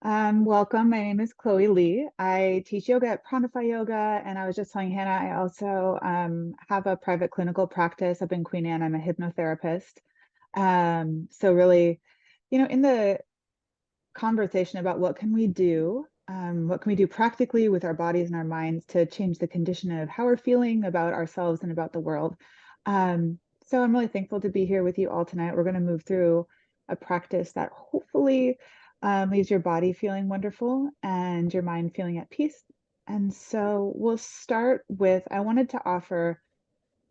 Welcome. My name is Chloe Lee. I teach yoga at Pranify Yoga, and I was just telling Hannah, I also have a private clinical practice up in Queen Anne. I'm a hypnotherapist. So really, in the conversation about what can we do practically with our bodies and our minds to change the condition of how we're feeling about ourselves and about the world. So I'm really thankful to be here with you all tonight. We're going to move through a practice that hopefully leaves your body feeling wonderful and your mind feeling at peace. And so we'll start with, I wanted to offer,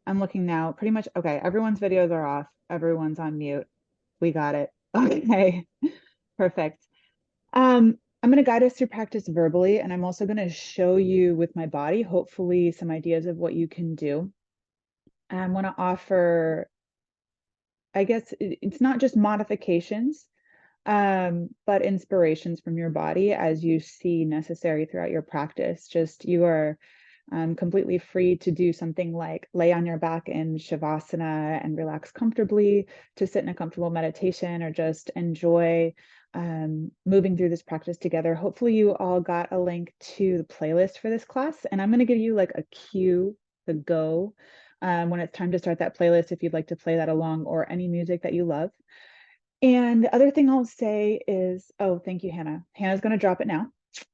I'm looking now, pretty much, okay, everyone's videos are off, everyone's on mute. We got it. Okay, perfect. I'm going to guide us through practice verbally, and I'm also going to show you with my body, hopefully, some ideas of what you can do. I want to offer, I guess it's not just modifications, but inspirations from your body as you see necessary throughout your practice. Just you are completely free to do something like lay on your back in Shavasana and relax comfortably, to sit in a comfortable meditation, or just enjoy moving through this practice together. Hopefully you all got a link to the playlist for this class, and I'm going to give you like a cue to go when it's time to start that playlist if you'd like to play that along, or any music that you love. And the other thing I'll say is, oh, thank you, Hannah. Hannah's going to drop it now.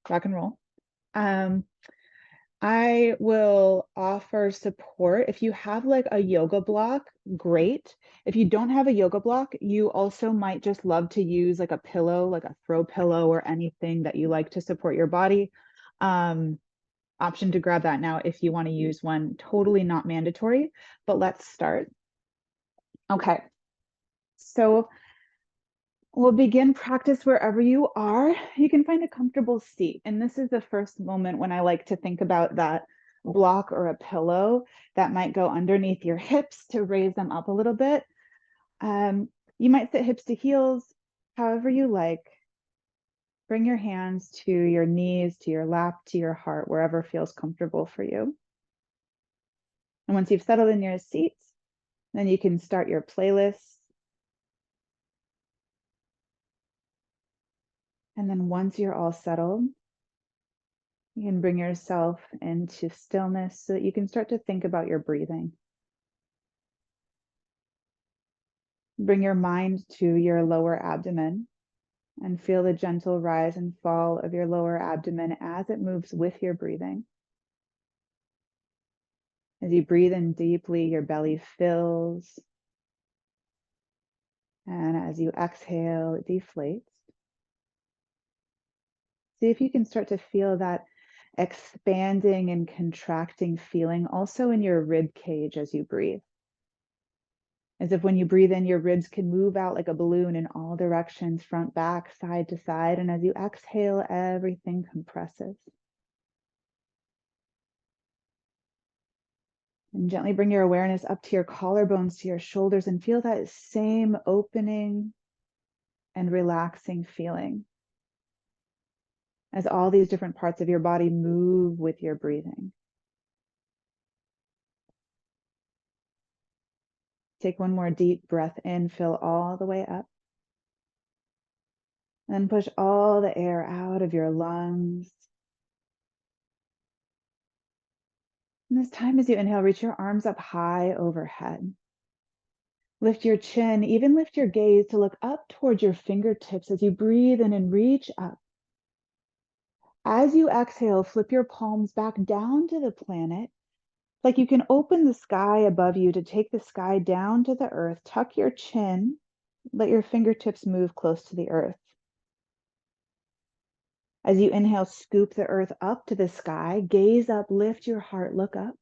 Rock and roll. Um, I will offer support. If you have like a yoga block, great. If you don't have a yoga block, you also might just love to use like a pillow, like a throw pillow or anything that you like to support your body. Option to grab that now if you want to use one. Totally not mandatory, but let's start. Okay, so we'll begin practice wherever you are. You can find a comfortable seat. And this is the first moment when I like to think about that block or a pillow that might go underneath your hips to raise them up a little bit. You might sit hips to heels, however you like. Bring your hands to your knees, to your lap, to your heart, wherever feels comfortable for you. And once you've settled in your seats, then you can start your playlist. And then once you're all settled, you can bring yourself into stillness so that you can start to think about your breathing. Bring your mind to your lower abdomen and feel the gentle rise and fall of your lower abdomen as it moves with your breathing. As you breathe in deeply, your belly fills. And as you exhale, it deflates. See if you can start to feel that expanding and contracting feeling also in your rib cage as you breathe. As if when you breathe in, your ribs can move out like a balloon in all directions, front, back, side to side. And as you exhale, everything compresses. And gently bring your awareness up to your collarbones, to your shoulders, and feel that same opening and relaxing feeling as all these different parts of your body move with your breathing. Take one more deep breath in, fill all the way up. And push all the air out of your lungs. And this time, as you inhale, reach your arms up high overhead. Lift your chin, even lift your gaze to look up towards your fingertips as you breathe in and reach up. As you exhale, flip your palms back down to the planet, like you can open the sky above you to take the sky down to the earth. Tuck your chin, let your fingertips move close to the earth. As you inhale, scoop the earth up to the sky, gaze up, lift your heart, look up.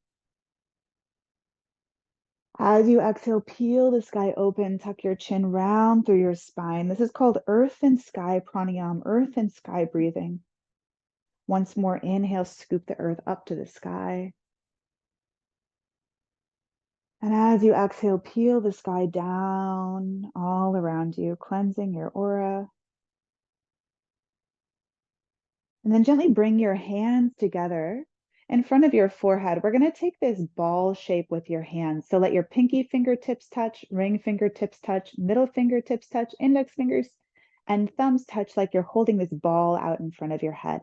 As you exhale, peel the sky open, tuck your chin round through your spine. This is called earth and sky pranayama, earth and sky breathing. Once more, inhale, scoop the earth up to the sky. And as you exhale, peel the sky down all around you, cleansing your aura. And then gently bring your hands together in front of your forehead. We're going to take this ball shape with your hands. So let your pinky fingertips touch, ring fingertips touch, middle fingertips touch, index fingers and thumbs touch like you're holding this ball out in front of your head.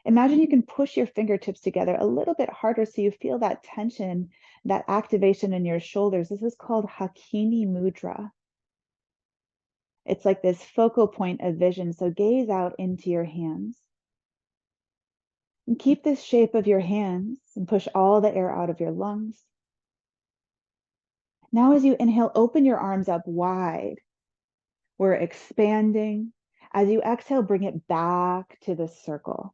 Imagine you can push your fingertips together a little bit harder so you feel that tension, that activation in your shoulders. This is called Hakini Mudra. It's like this focal point of vision. So gaze out into your hands. And keep this shape of your hands and push all the air out of your lungs. Now, as you inhale, open your arms up wide. We're expanding. As you exhale, bring it back to the circle.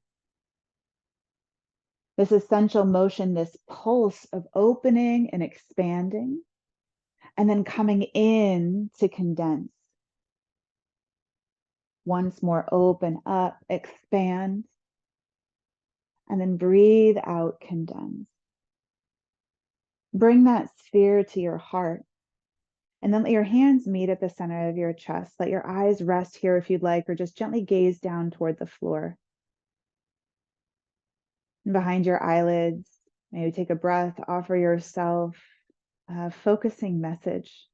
This essential motion, this pulse of opening and expanding, and then coming in to condense. Once more, open up, expand, and then breathe out, condense. Bring that sphere to your heart, and then let your hands meet at the center of your chest. Let your eyes rest here if you'd like, or just gently gaze down toward the floor. And behind your eyelids, maybe take a breath, offer yourself a focusing message.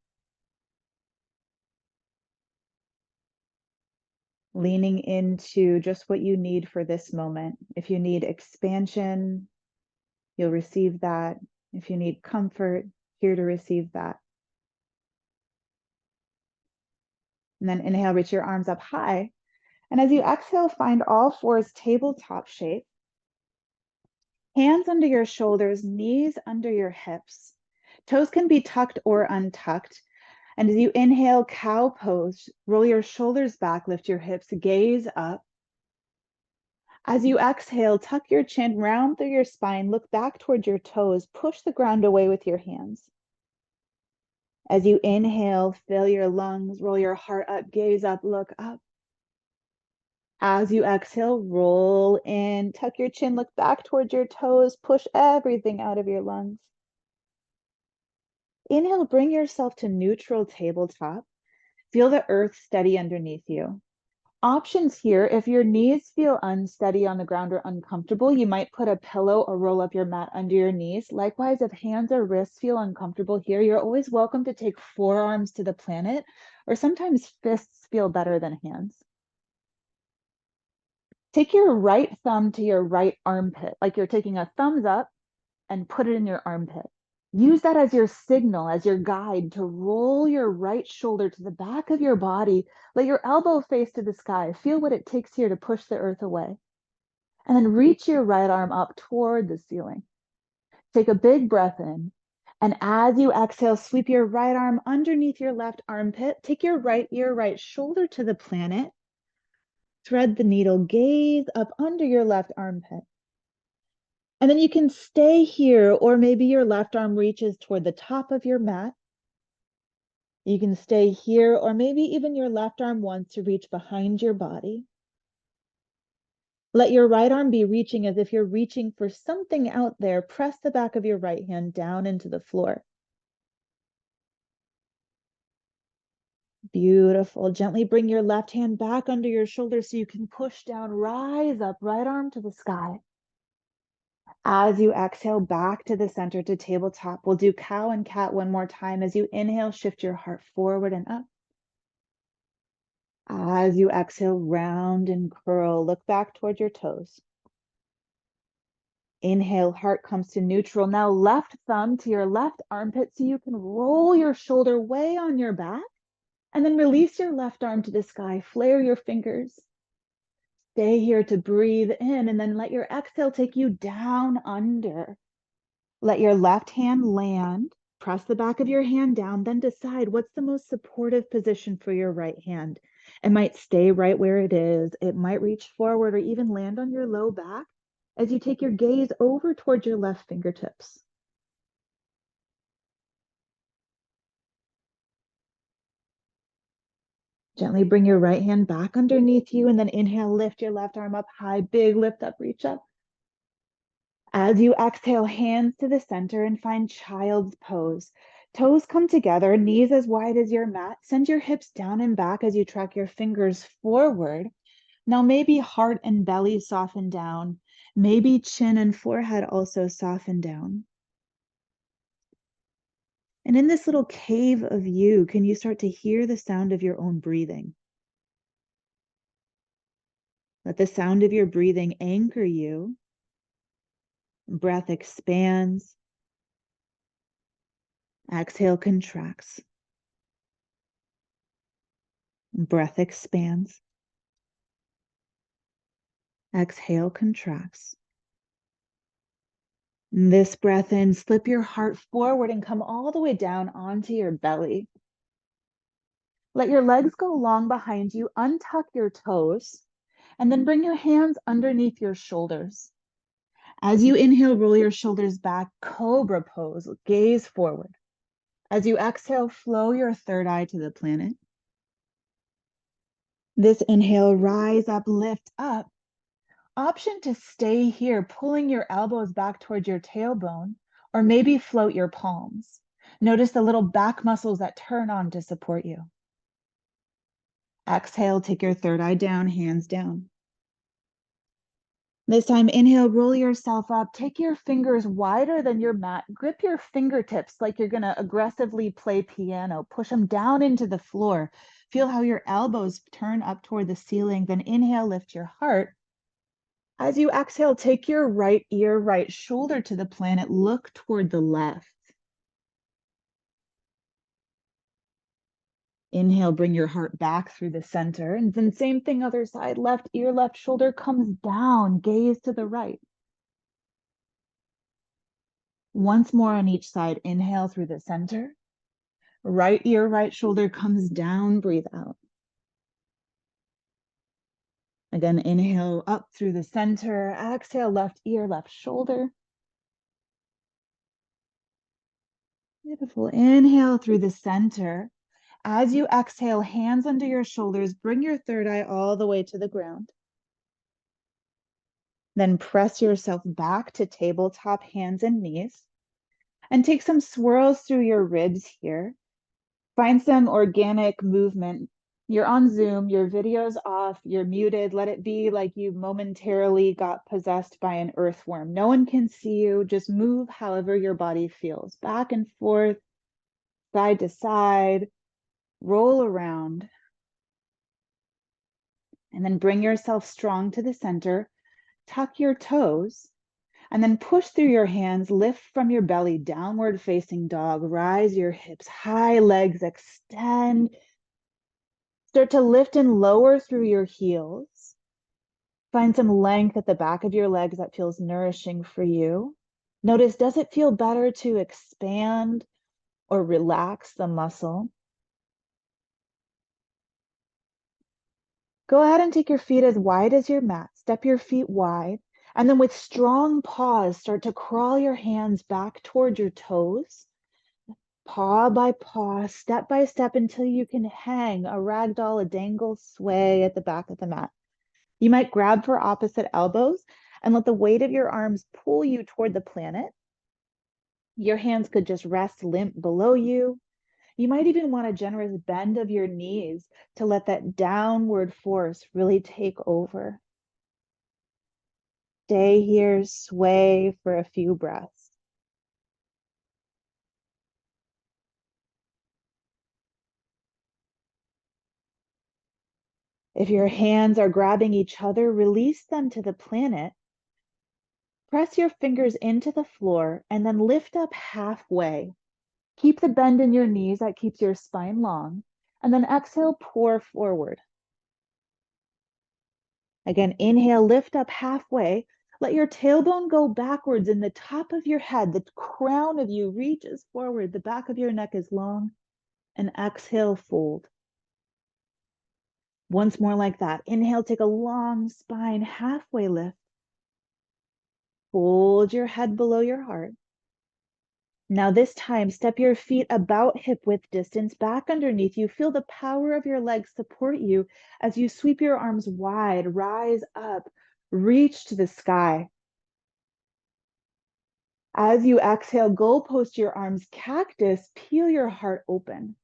Leaning into just what you need for this moment. If you need expansion, you'll receive that. If you need comfort, here to receive that. And then inhale, reach your arms up high. And as you exhale, find all fours tabletop shape. Hands under your shoulders, knees under your hips. Toes can be tucked or untucked. And as you inhale, cow pose, roll your shoulders back, lift your hips, gaze up. As you exhale, tuck your chin, round through your spine, look back towards your toes, push the ground away with your hands. As you inhale, fill your lungs, roll your heart up, gaze up, look up. As you exhale, roll in, tuck your chin, look back towards your toes, push everything out of your lungs. Inhale, bring yourself to neutral tabletop. Feel the earth steady underneath you. Options here, if your knees feel unsteady on the ground or uncomfortable, you might put a pillow or roll up your mat under your knees. Likewise, if hands or wrists feel uncomfortable here, you're always welcome to take forearms to the planet, or sometimes fists feel better than hands. Take your right thumb to your right armpit, like you're taking a thumbs up, and put it in your armpit. Use that as your signal, as your guide to roll your right shoulder to the back of your body. Let your elbow face to the sky. Feel what it takes here to push the earth away. And then reach your right arm up toward the ceiling. Take a big breath in. And as you exhale, sweep your right arm underneath your left armpit. Take your right ear, right shoulder to the planet. Thread the needle, gaze up under your left armpit. And then you can stay here, or maybe your left arm reaches toward the top of your mat. You can stay here, or maybe even your left arm wants to reach behind your body. Let your right arm be reaching as if you're reaching for something out there. Press the back of your right hand down into the floor. Beautiful. Gently bring your left hand back under your shoulder so you can push down, rise up, right arm to the sky. As you exhale back to the center to tabletop, we'll do cow and cat one more time. As you inhale, shift your heart forward and up. As you exhale, round and curl, look back toward your toes. Inhale, heart comes to neutral. Now left thumb to your left armpit so you can roll your shoulder way on your back. And then release your left arm to the sky. Flare your fingers. Stay here to breathe in, and then let your exhale take you down under. Let your left hand land. Press the back of your hand down, then decide what's the most supportive position for your right hand. It might stay right where it is. It might reach forward or even land on your low back as you take your gaze over towards your left fingertips. Gently bring your right hand back underneath you, and then inhale, lift your left arm up high, big lift up, reach up. As you exhale, hands to the center and find child's pose. Toes come together, knees as wide as your mat. Send your hips down and back as you track your fingers forward. Now maybe heart and belly soften down. Maybe chin and forehead also soften down. And in this little cave of you, can you start to hear the sound of your own breathing? Let the sound of your breathing anchor you. Breath expands. Exhale contracts. Breath expands. Exhale contracts. This breath in, slip your heart forward and come all the way down onto your belly. Let your legs go long behind you, untuck your toes, and then bring your hands underneath your shoulders. As you inhale, roll your shoulders back, cobra pose, gaze forward. As you exhale, flow your third eye to the planet. This inhale, rise up, lift up. Option to stay here, pulling your elbows back towards your tailbone, or maybe float your palms. Notice the little back muscles that turn on to support you. Exhale, take your third eye down, hands down. This time, inhale, roll yourself up. Take your fingers wider than your mat. Grip your fingertips like you're going to aggressively play piano. Push them down into the floor. Feel how your elbows turn up toward the ceiling. Then inhale, lift your heart. As you exhale, take your right ear, right shoulder to the planet. Look toward the left. Inhale, bring your heart back through the center. And then same thing, other side. Left ear, left shoulder comes down. Gaze to the right. Once more on each side. Inhale through the center. Right ear, right shoulder comes down. Breathe out. Again, inhale up through the center. Exhale, left ear, left shoulder. Beautiful. Inhale through the center. As you exhale, hands under your shoulders, bring your third eye all the way to the ground. Then press yourself back to tabletop, hands and knees, and take some swirls through your ribs here. Find some organic movement. You're on Zoom, your video's off, you're muted. Let it be like you momentarily got possessed by an earthworm. No one can see you. Just move however your body feels. Back and forth, side to side, roll around. And then bring yourself strong to the center. Tuck your toes. And then push through your hands, lift from your belly, downward facing dog, rise your hips, high legs extend. Start to lift and lower through your heels. Find some length at the back of your legs that feels nourishing for you. Notice, does it feel better to expand or relax the muscle? Go ahead and take your feet as wide as your mat. Step your feet wide. And then with strong paws, start to crawl your hands back toward your toes. Paw by paw, step by step until you can hang a ragdoll, a dangle, sway at the back of the mat. You might grab for opposite elbows and let the weight of your arms pull you toward the planet. Your hands could just rest limp below you. You might even want a generous bend of your knees to let that downward force really take over. Stay here, sway for a few breaths. If your hands are grabbing each other, release them to the planet. Press your fingers into the floor and then lift up halfway. Keep the bend in your knees, that keeps your spine long. And then exhale, pour forward. Again, inhale, lift up halfway. Let your tailbone go backwards and the top of your head, the crown of you reaches forward. The back of your neck is long. And exhale, fold. Once more like that. Inhale, take a long spine, halfway lift. Fold your head below your heart. Now this time, step your feet about hip width distance back underneath you. Feel the power of your legs support you as you sweep your arms wide, rise up, reach to the sky. As you exhale, goalpost your arms, cactus, peel your heart open.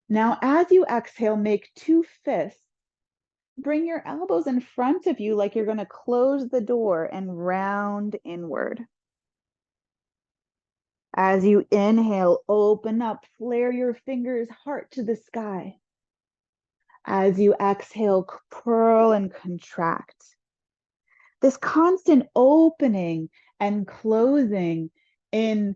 Now, as you exhale, make two fists. Bring your elbows in front of you like you're going to close the door and round inward. As you inhale, open up, flare your fingers, heart to the sky. As you exhale, curl and contract. This constant opening and closing in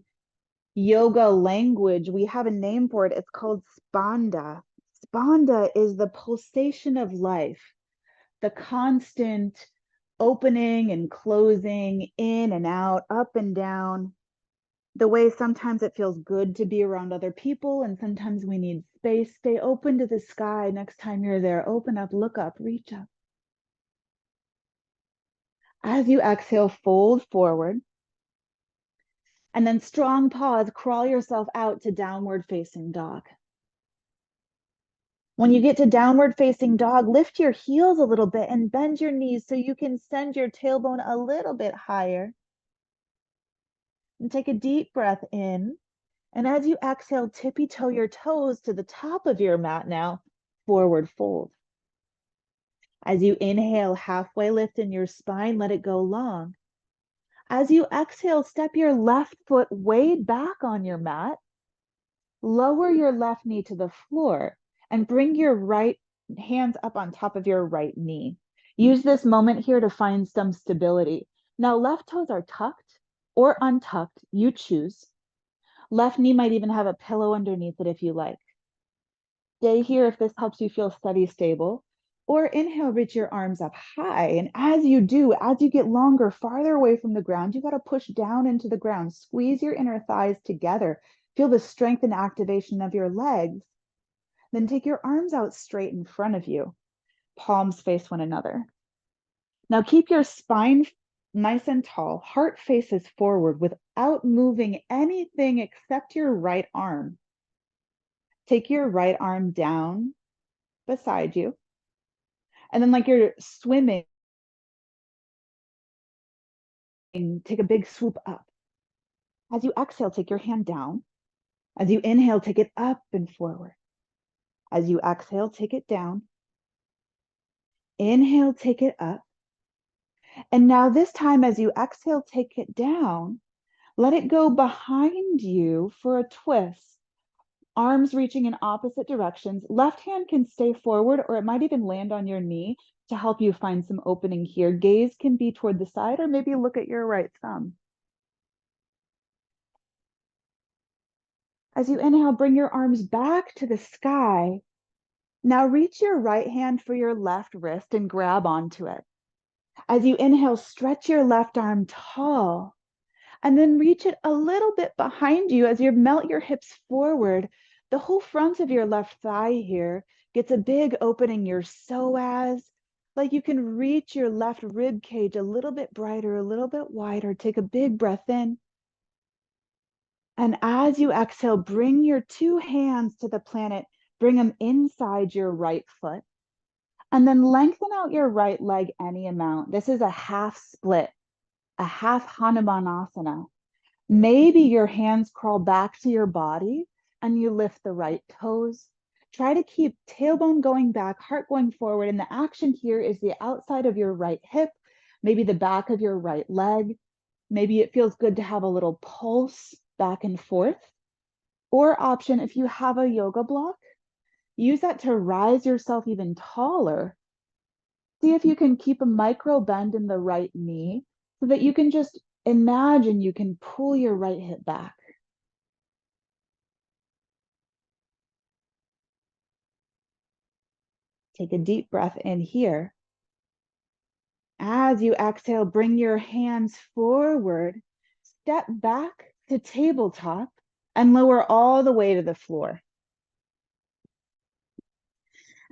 yoga language, we have a name for it. It's called spanda. Spanda is the pulsation of life, the constant opening and closing, in and out, up and down. The way sometimes it feels good to be around other people, and sometimes we need space. Stay open to the sky next time you're there. Open up, look up, reach up. As you exhale, fold forward. And then strong pause, crawl yourself out to downward facing dog. When you get to downward facing dog, lift your heels a little bit and bend your knees so you can send your tailbone a little bit higher. And take a deep breath in. And as you exhale, tippy toe your toes to the top of your mat now, forward fold. As you inhale, halfway lift in your spine, let it go long. As you exhale, step your left foot way back on your mat. Lower your left knee to the floor and bring your right hands up on top of your right knee. Use this moment here to find some stability. Now, left toes are tucked or untucked, you choose. Left knee might even have a pillow underneath it if you like. Stay here if this helps you feel steady, stable. Or inhale, reach your arms up high. And as you do, as you get longer, farther away from the ground, you got to push down into the ground. Squeeze your inner thighs together. Feel the strength and activation of your legs. Then take your arms out straight in front of you. Palms face one another. Now keep your spine nice and tall. Heart faces forward without moving anything except your right arm. Take your right arm down beside you. And then like you're swimming, take a big swoop up. As you exhale, take your hand down. As you inhale, take it up and forward. As you exhale, take it down. Inhale, take it up. And now this time, as you exhale, take it down. Let it go behind you for a twist. Arms reaching in opposite directions. Left hand can stay forward, or it might even land on your knee to help you find some opening here. Gaze can be toward the side, or maybe look at your right thumb. As you inhale, bring your arms back to the sky. Now reach your right hand for your left wrist and grab onto it. As you inhale, stretch your left arm tall. And then reach it a little bit behind you as you melt your hips forward. The whole front of your left thigh here gets a big opening, your psoas. Like you can reach your left rib cage a little bit brighter, a little bit wider. Take a big breath in. And as you exhale, bring your two hands to the planet. Bring them inside your right foot. And then lengthen out your right leg any amount. This is a half split, a half Hanumanasana. Maybe your hands crawl back to your body and you lift the right toes. Try to keep tailbone going back, heart going forward. And the action here is the outside of your right hip, maybe the back of your right leg. Maybe it feels good to have a little pulse back and forth. Or option, if you have a yoga block, use that to rise yourself even taller. See if you can keep a micro bend in the right knee so that you can just imagine you can pull your right hip back. Take a deep breath in here. As you exhale, bring your hands forward, step back to tabletop, and lower all the way to the floor.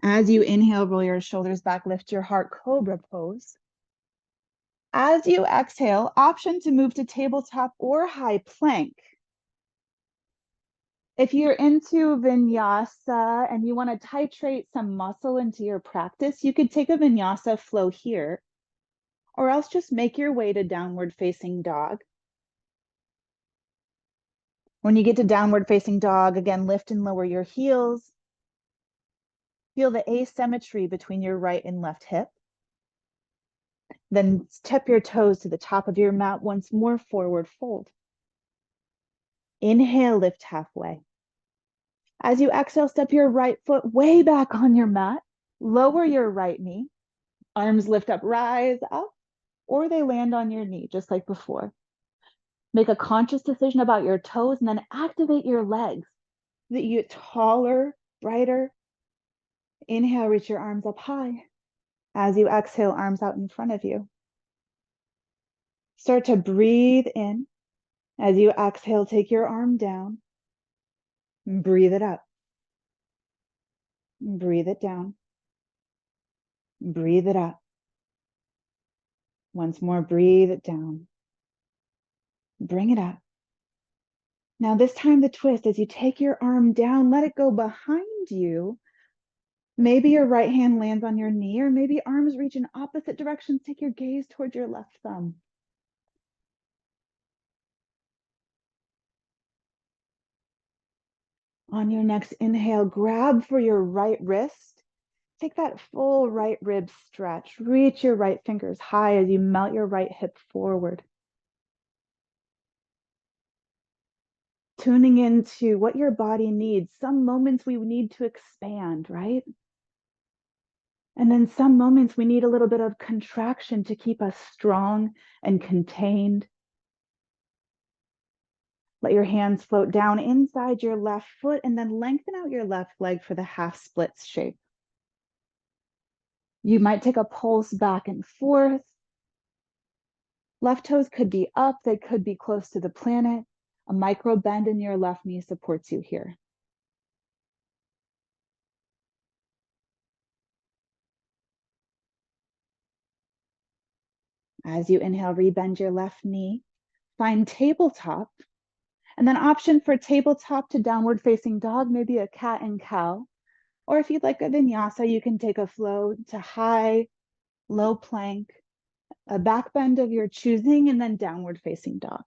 As you inhale, roll your shoulders back, lift your heart, cobra pose. As you exhale, option to move to tabletop or high plank. If you're into vinyasa and you want to titrate some muscle into your practice, you could take a vinyasa flow here, or else just make your way to downward facing dog. When you get to downward facing dog, again, lift and lower your heels. Feel the asymmetry between your right and left hip. Then step your toes to the top of your mat once more, forward fold. Inhale, lift halfway. As you exhale, step your right foot way back on your mat. Lower your right knee, arms lift up, rise up, or they land on your knee, just like before. Make a conscious decision about your toes and then activate your legs so that you get taller, brighter. Inhale, reach your arms up high. As you exhale, arms out in front of you. Start to breathe in. As you exhale, take your arm down. Breathe it up. Breathe it down. Breathe it up. Once more, breathe it down. Bring it up. Now this time the twist, as you take your arm down, let it go behind you. Maybe your right hand lands on your knee, or maybe arms reach in opposite directions. Take your gaze towards your left thumb. On your next inhale, grab for your right wrist. Take that full right rib stretch. Reach your right fingers high as you melt your right hip forward. Tuning into what your body needs. Some moments we need to expand, right? And then some moments we need a little bit of contraction to keep us strong and contained. Let your hands float down inside your left foot and then lengthen out your left leg for the half splits shape. You might take a pulse back and forth. Left toes could be up, they could be close to the planet. A micro bend in your left knee supports you here. As you inhale, rebend your left knee. Find tabletop, and then option for tabletop to downward facing dog, maybe a cat and cow. Or if you'd like a vinyasa, you can take a flow to high, low plank, a back bend of your choosing, and then downward facing dog.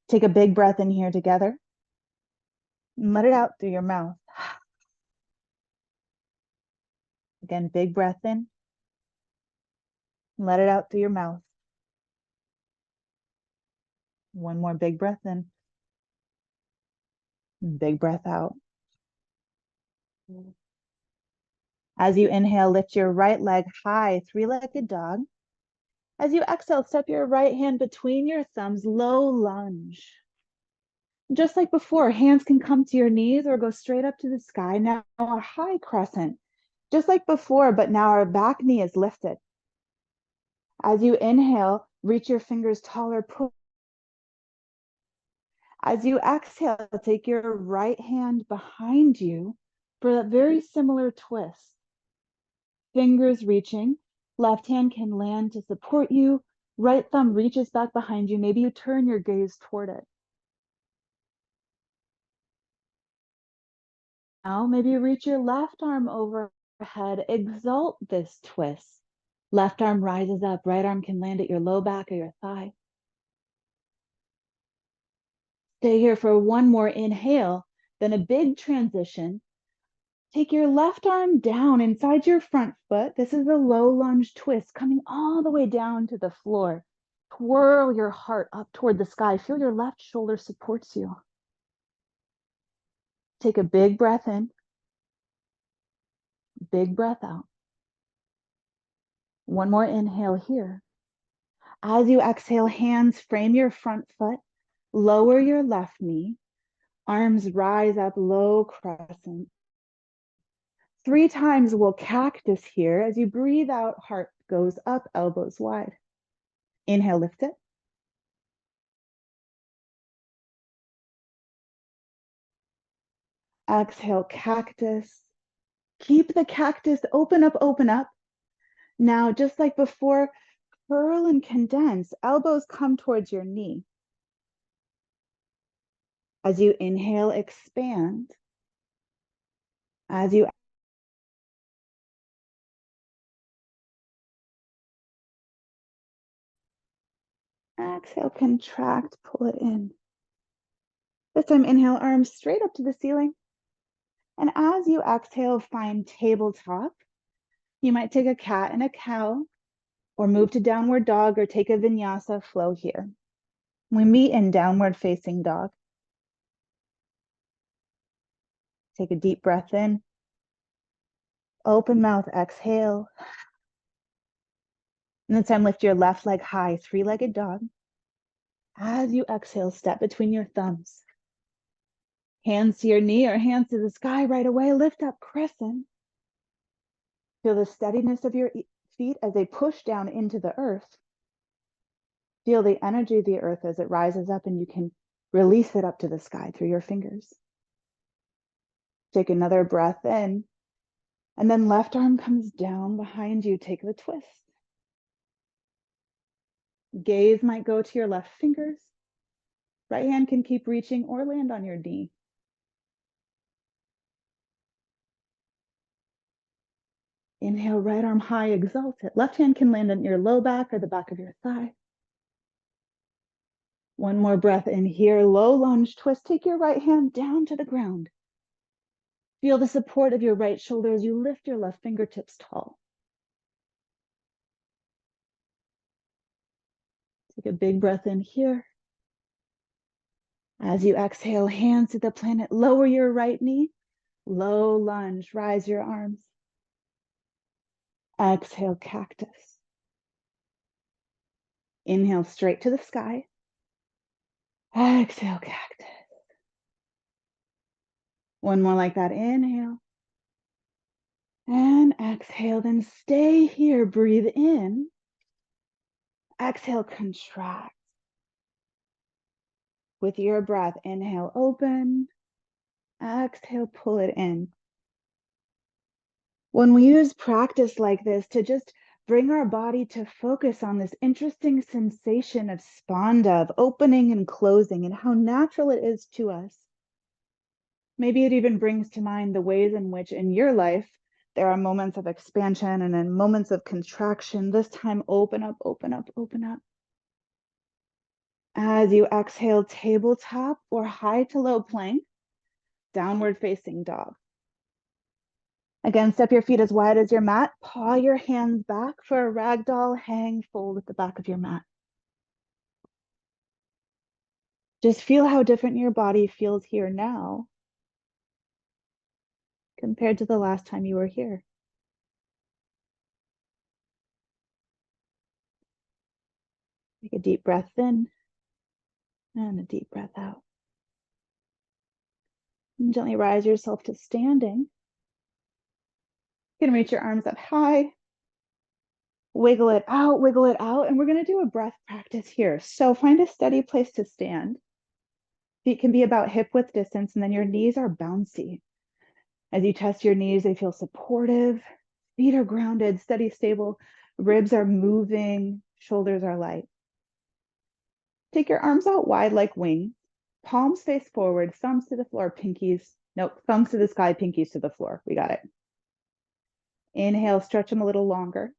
Take a big breath in here together. And let it out through your mouth. Again, big breath in. Let it out through your mouth. One more big breath in. Big breath out. As you inhale, lift your right leg high, three-legged dog. As you exhale, step your right hand between your thumbs, low lunge. Just like before, hands can come to your knees or go straight up to the sky. Now a high crescent, just like before, but now our back knee is lifted. As you inhale, reach your fingers taller. As you exhale, take your right hand behind you for a very similar twist. Fingers reaching, left hand can land to support you. Right thumb reaches back behind you. Maybe you turn your gaze toward it. Now, maybe you reach your left arm overhead. Exalt this twist. Left arm rises up. Right arm can land at your low back or your thigh. Stay here for one more inhale, then a big transition. Take your left arm down inside your front foot. This is a low lunge twist coming all the way down to the floor. Twirl your heart up toward the sky. Feel your left shoulder supports you. Take a big breath in, big breath out. One more inhale here. As you exhale, hands frame your front foot, lower your left knee, arms rise up, low crescent. 3 times we'll cactus here. As you breathe out, heart goes up, elbows wide. Inhale, lift it. Exhale, cactus. Keep the cactus open up, open up. Now, just like before, curl and condense. Elbows come towards your knee. As you inhale, expand. As you exhale, contract, pull it in. This time, inhale, arms straight up to the ceiling. And as you exhale, find tabletop. You might take a cat and a cow, or move to downward dog, or take a vinyasa flow here. We meet in downward facing dog. Take a deep breath in. Open mouth, exhale. And this time lift your left leg high, three-legged dog. As you exhale, step between your thumbs. Hands to your knee or hands to the sky right away. Lift up, crescent. Feel the steadiness of your feet as they push down into the earth. Feel the energy of the earth as it rises up, and you can release it up to the sky through your fingers. Take another breath in, and then left arm comes down behind you. Take the twist. Gaze might go to your left fingers. Right hand can keep reaching or land on your knee. Inhale, right arm high, exalt it. Left hand can land on your low back or the back of your thigh. One more breath in here, low lunge twist. Take your right hand down to the ground. Feel the support of your right shoulder as you lift your left fingertips tall. Take a big breath in here. As you exhale, hands to the planet, lower your right knee. Low lunge, rise your arms. Exhale, cactus. Inhale, straight to the sky. Exhale, cactus. One more like that. Inhale. And exhale, then stay here. Breathe in. Exhale, contract. With your breath, inhale, open. Exhale, pull it in. When we use practice like this to just bring our body to focus on this interesting sensation of spanda, of opening and closing, and how natural it is to us, maybe it even brings to mind the ways in which in your life there are moments of expansion and then moments of contraction. This time, open up, open up, open up. As you exhale, tabletop or high to low plank, downward facing dog. Again, step your feet as wide as your mat. Paw your hands back for a ragdoll hang fold at the back of your mat. Just feel how different your body feels here now compared to the last time you were here. Take a deep breath in and a deep breath out. And gently rise yourself to standing. You can reach your arms up high. Wiggle it out, and we're going to do a breath practice here. So find a steady place to stand. Feet can be about hip width distance, and then your knees are bouncy. As you test your knees, they feel supportive. Feet are grounded, steady, stable. Ribs are moving, shoulders are light. Take your arms out wide like wings. Palms face forward, thumbs to the floor, pinkies. Nope, thumbs to the sky, pinkies to the floor. We got it. Inhale, stretch them a little longer.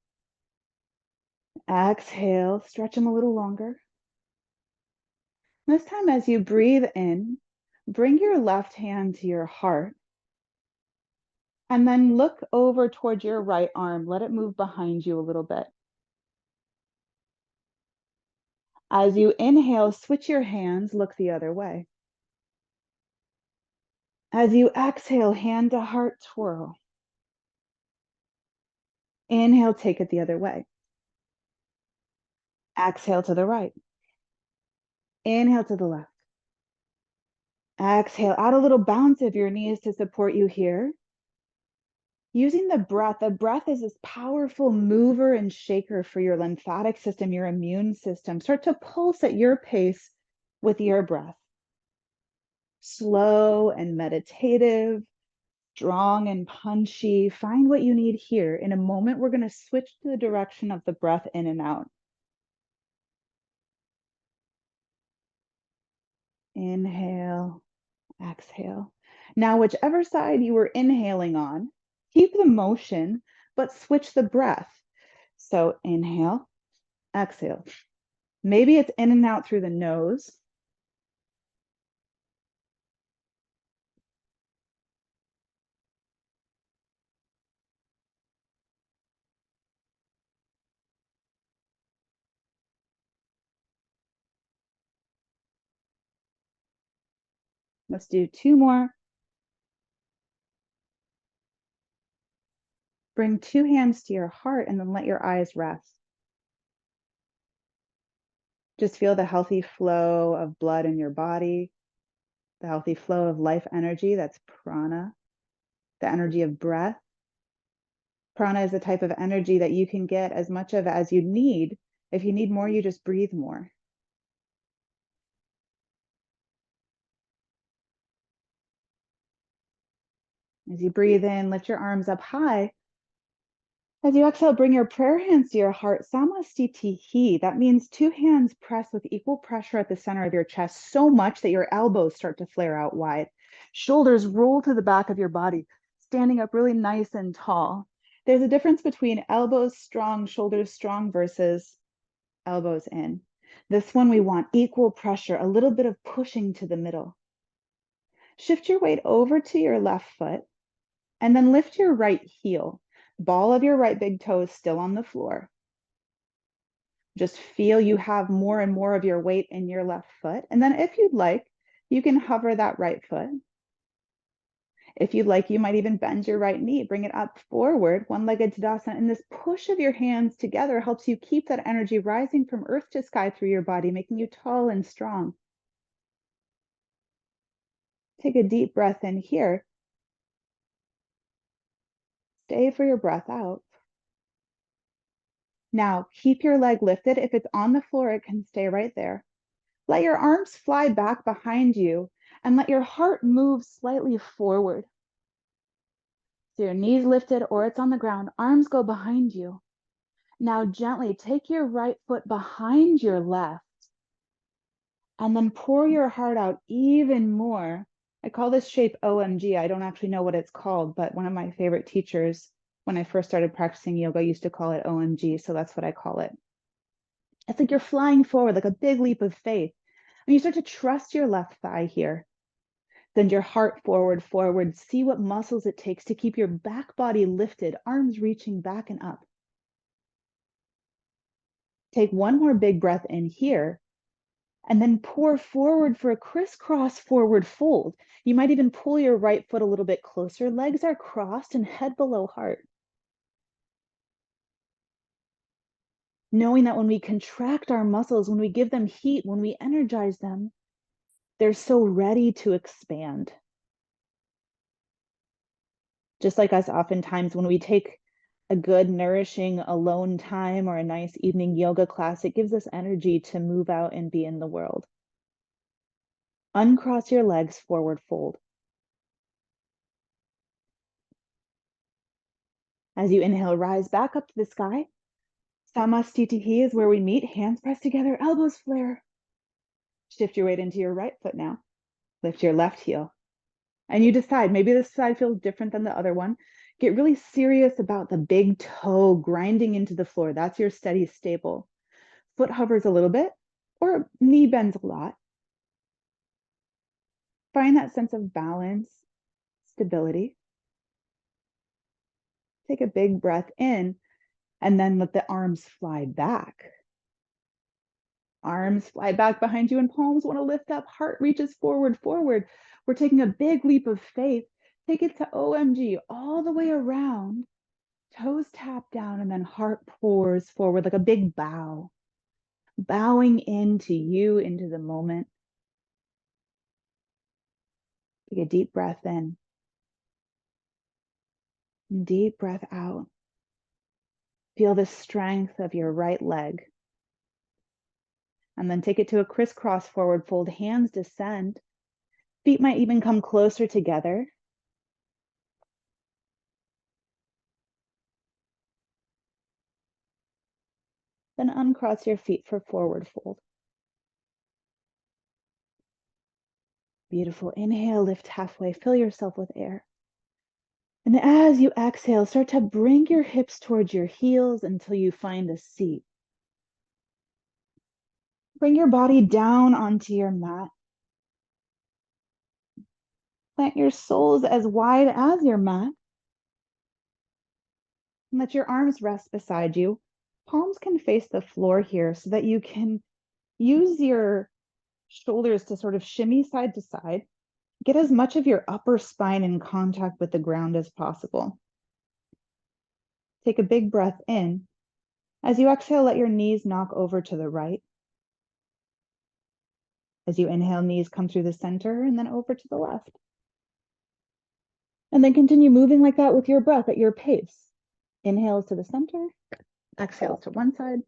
Exhale, stretch them a little longer. This time, as you breathe in, bring your left hand to your heart. And then look over towards your right arm. Let it move behind you a little bit. As you inhale, switch your hands, look the other way. As you exhale, hand to heart twirl. Inhale, take it the other way. Exhale to the right. Inhale to the left. Exhale, add a little bounce of your knees to support you here. Using the breath is this powerful mover and shaker for your lymphatic system, your immune system. Start to pulse at your pace with your breath. Slow and meditative, strong and punchy. Find what you need here. In a moment, we're going to switch to the direction of the breath in and out. Inhale, exhale. Now, whichever side you were inhaling on, keep the motion, but switch the breath. So inhale, exhale. Maybe it's in and out through the nose. Let's do two more. bring two hands to your heart and then let your eyes rest. Just feel the healthy flow of blood in your body, the healthy flow of life energy, that's prana, the energy of breath. Prana is a type of energy that you can get as much of as you need. If you need more, you just breathe more. As you breathe in, lift your arms up high. As you exhale, bring your prayer hands to your heart. Samastitihi. That means two hands press with equal pressure at the center of your chest, so much that your elbows start to flare out wide. Shoulders roll to the back of your body, standing up really nice and tall. There's a difference between elbows strong, shoulders strong versus elbows in. This one, we want equal pressure, a little bit of pushing to the middle. Shift your weight over to your left foot and then lift your right heel. Ball of your right big toe is still on the floor. Just feel you have more and more of your weight in your left foot. And then if you'd like, you can hover that right foot. If you'd like, you might even bend your right knee, bring it up forward, one-legged Tadasana. And this push of your hands together helps you keep that energy rising from earth to sky through your body, making you tall and strong. Take a deep breath in here. Stay for your breath out. Now, keep your leg lifted. If it's on the floor, it can stay right there. Let your arms fly back behind you and let your heart move slightly forward. So your knees lifted or it's on the ground, arms go behind you. Now gently take your right foot behind your left and then pour your heart out even more. I call this shape OMG. I don't actually know what it's called, but one of my favorite teachers when I first started practicing yoga used to call it OMG, so that's what I call it. It's like you're flying forward, like a big leap of faith. And you start to trust your left thigh here. Send your heart forward, forward. See what muscles it takes to keep your back body lifted, arms reaching back and up. Take one more big breath in here, and then pour forward for a crisscross forward fold. You might even pull your right foot a little bit closer. Legs are crossed and head below heart. Knowing that when we contract our muscles, when we give them heat, when we energize them, they're so ready to expand. Just like us, oftentimes when we take a good, nourishing alone time or a nice evening yoga class, it gives us energy to move out and be in the world. Uncross your legs, forward fold. As you inhale, rise back up to the sky. Samastitihi is where we meet, hands pressed together, elbows flare. Shift your weight into your right foot now. Lift your left heel. And you decide, maybe this side feels different than the other one. Get really serious about the big toe grinding into the floor. That's your steady, stable. Foot hovers a little bit, or knee bends a lot. Find that sense of balance, stability. Take a big breath in, and then let the arms fly back. Arms fly back behind you and palms want to lift up. Heart reaches forward, forward. We're taking a big leap of faith. Take it to OMG all the way around. Toes tap down and then heart pours forward like a big bow. Bowing into you, into the moment. Take a deep breath in. Deep breath out. Feel the strength of your right leg. And then take it to a crisscross forward fold. Hands descend. Feet might even come closer together. Then uncross your feet for forward fold. Beautiful. Inhale, lift halfway. Fill yourself with air. And as you exhale, start to bring your hips towards your heels until you find a seat. Bring your body down onto your mat. Plant your soles as wide as your mat. And let your arms rest beside you. Palms can face the floor here so that you can use your shoulders to sort of shimmy side to side. Get as much of your upper spine in contact with the ground as possible. Take a big breath in. As you exhale, let your knees knock over to the right. As you inhale, knees come through the center and then over to the left. And then continue moving like that with your breath at your pace. Inhales to the center, exhales to one side.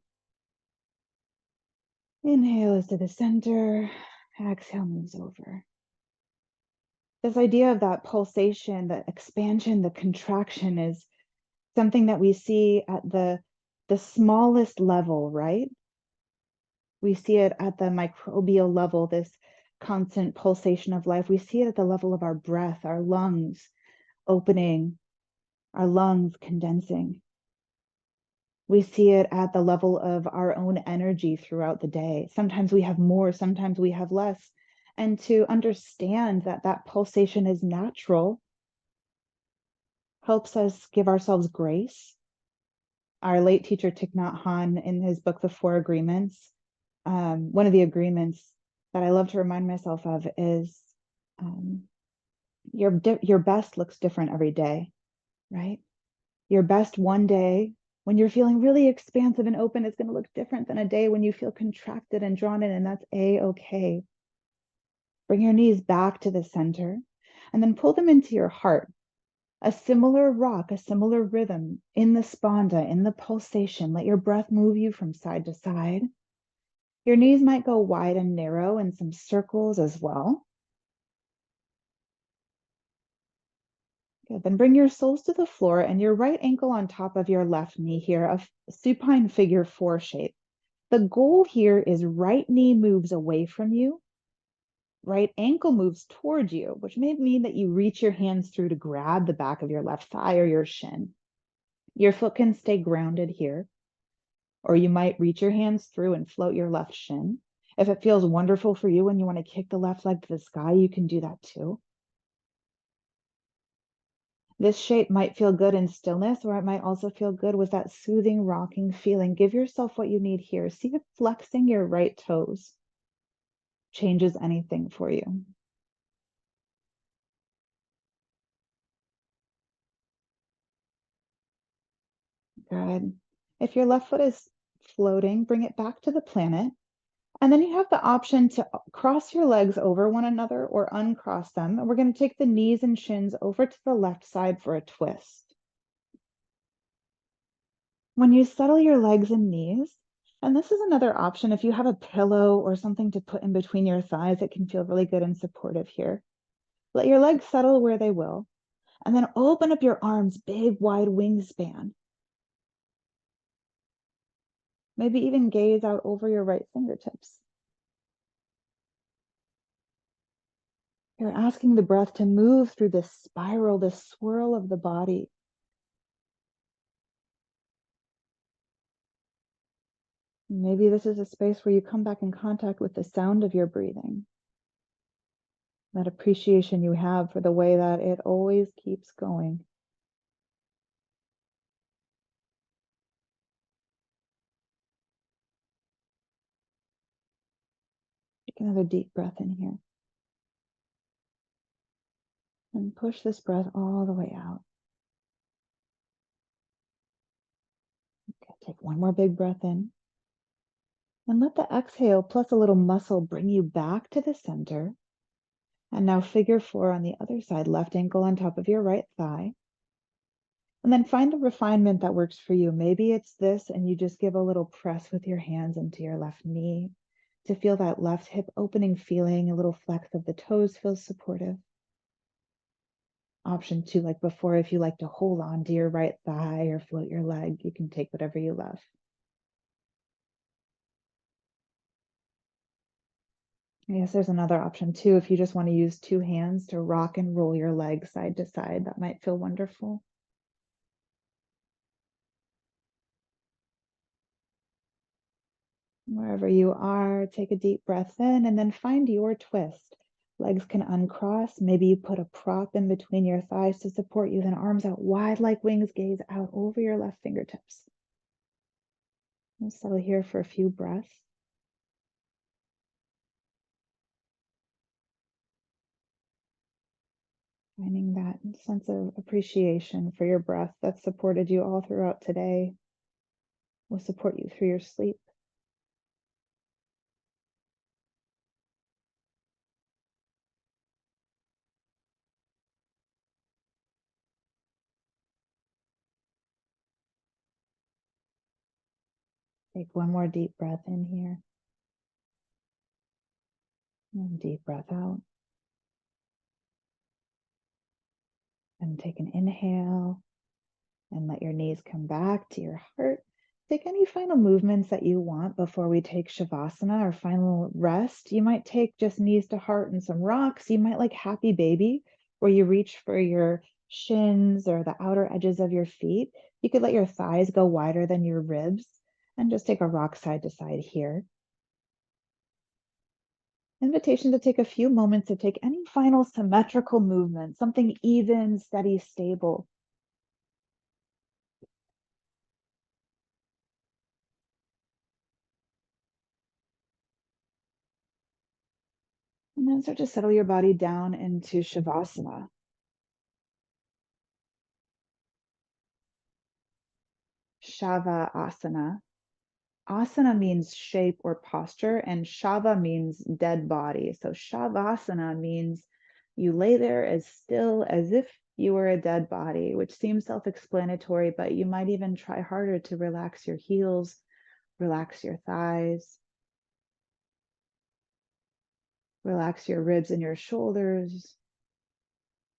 Inhale is to the center, exhale moves over. This idea of that pulsation, the expansion, the contraction is something that we see at the smallest level, right? We see it at the microbial level, this constant pulsation of life. We see it at the level of our breath, our lungs opening, our lungs condensing. We see it at the level of our own energy throughout the day. Sometimes we have more, sometimes we have less. And to understand that that pulsation is natural helps us give ourselves grace. Our late teacher Thich Nhat Hanh, in his book, The Four Agreements, one of the agreements that I love to remind myself of is your best looks different every day, right? Your best one day when you're feeling really expansive and open is going to look different than a day when you feel contracted and drawn in, and that's a-okay. Bring your knees back to the center and then pull them into your heart. A similar rock, a similar rhythm in the spanda, in the pulsation. Let your breath move you from side to side. Your knees might go wide and narrow in some circles as well. Good. Then bring your soles to the floor and your right ankle on top of your left knee here, a supine figure four shape. The goal here is right knee moves away from you, right ankle moves towards you, which may mean that you reach your hands through to grab the back of your left thigh or your shin. Your foot can stay grounded here, or you might reach your hands through and float your left shin. If it feels wonderful for you and you want to kick the left leg to the sky, you can do that too. This shape might feel good in stillness, or it might also feel good with that soothing, rocking feeling. Give yourself what you need here. See if flexing your right toes changes anything for you. Good. If your left foot is floating, bring it back to the planet. And then you have the option to cross your legs over one another or uncross them. And we're going to take the knees and shins over to the left side for a twist. When you settle your legs and knees, and this is another option, if you have a pillow or something to put in between your thighs, it can feel really good and supportive here. Let your legs settle where they will, and then open up your arms, big, wide wingspan. Maybe even gaze out over your right fingertips. You're asking the breath to move through this spiral, this swirl of the body. Maybe this is a space where you come back in contact with the sound of your breathing. That appreciation you have for the way that it always keeps going. Take another deep breath in here. And push this breath all the way out. Okay, take one more big breath in. And let the exhale plus a little muscle bring you back to the center. And now figure four on the other side, left ankle on top of your right thigh. And then find a refinement that works for you. Maybe it's this, and you just give a little press with your hands into your left knee to feel that left hip opening feeling. A little flex of the toes feels supportive. Option two, like before, if you like to hold on to your right thigh or float your leg, you can take whatever you love. I guess there's another option too. If you just want to use two hands to rock and roll your legs side to side, that might feel wonderful. Wherever you are, take a deep breath in and then find your twist. Legs can uncross. Maybe you put a prop in between your thighs to support you, then arms out wide like wings, gaze out over your left fingertips. We'll settle here for a few breaths. Finding that sense of appreciation for your breath that supported you all throughout today will support you through your sleep. Take one more deep breath in here and deep breath out. And take an inhale and let your knees come back to your heart. Take any final movements that you want before we take Shavasana, our final rest. You might take just knees to heart and some rocks. You might like Happy Baby, where you reach for your shins or the outer edges of your feet. You could let your thighs go wider than your ribs and just take a rock side to side here. Invitation to take a few moments to take any final symmetrical movement, something even, steady, stable. And then start to settle your body down into Shavasana. Shavasana. Asana means shape or posture, and Shava means dead body. So Shavasana means you lay there as still as if you were a dead body, which seems self-explanatory, but you might even try harder to relax your heels, relax your thighs, relax your ribs and your shoulders,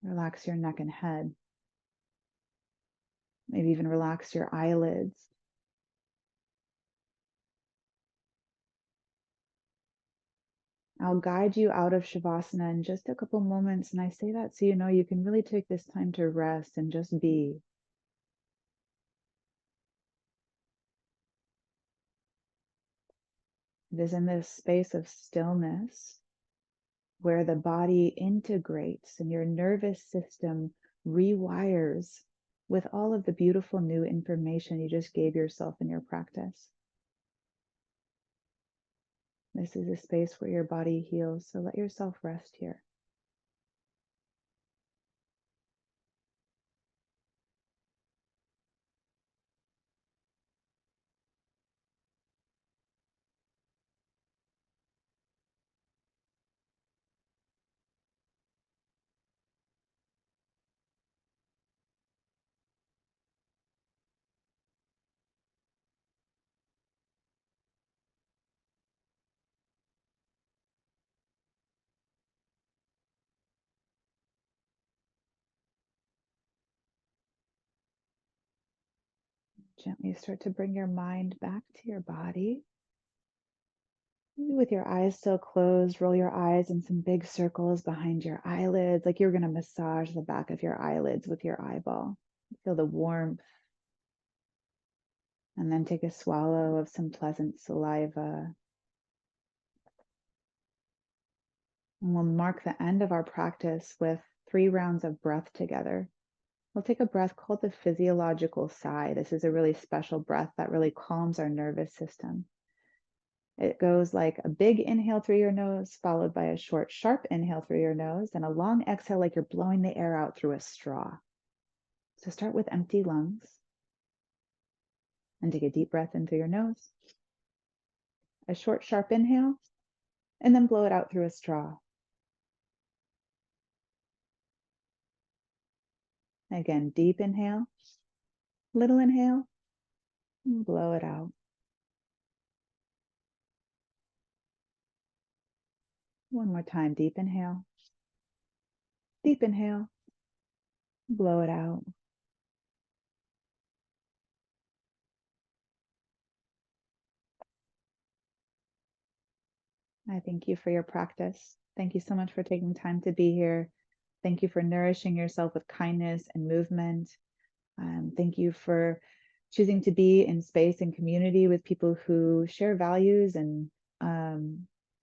relax your neck and head. Maybe even relax your eyelids. I'll guide you out of Shavasana in just a couple moments. And I say that so you know you can really take this time to rest and just be. It is in this space of stillness where the body integrates and your nervous system rewires with all of the beautiful new information you just gave yourself in your practice. This is a space where your body heals, so let yourself rest here. Gently start to bring your mind back to your body. Maybe with your eyes still closed, roll your eyes in some big circles behind your eyelids, like you're going to massage the back of your eyelids with your eyeball. Feel the warmth. And then take a swallow of some pleasant saliva. And we'll mark the end of our practice with 3 rounds of breath together. We'll take a breath called the physiological sigh. This is a really special breath that really calms our nervous system. It goes like a big inhale through your nose, followed by a short, sharp inhale through your nose, and a long exhale like you're blowing the air out through a straw. So start with empty lungs and take a deep breath in through your nose, a short, sharp inhale, and then blow it out through a straw. Again, deep inhale, little inhale, and blow it out. One more time, deep inhale, blow it out. I thank you for your practice. Thank you so much for taking time to be here. Thank you for nourishing yourself with kindness and movement. Thank you for choosing to be in space and community with people who share values and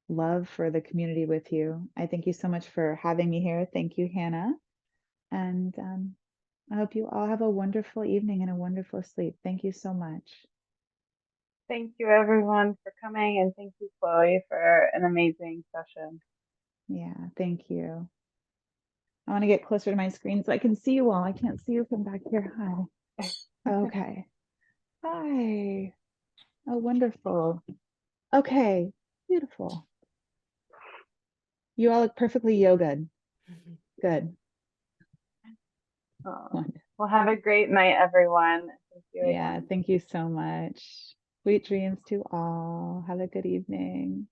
love for the community with you. I thank you so much for having me here. Thank you, Hannah. And I hope you all have a wonderful evening and a wonderful sleep. Thank you so much. Thank you everyone for coming, and thank you, Chloe, for an amazing session. Yeah, thank you. I want to get closer to my screen so I can see you all. I can't see you from back here. Hi. Okay. Hi. Oh, wonderful. Okay. Beautiful. You all look perfectly yoga. Good. Oh, well, have a great night, everyone. Thank you Yeah, again. thank you so much. Sweet dreams to all. Have a good evening.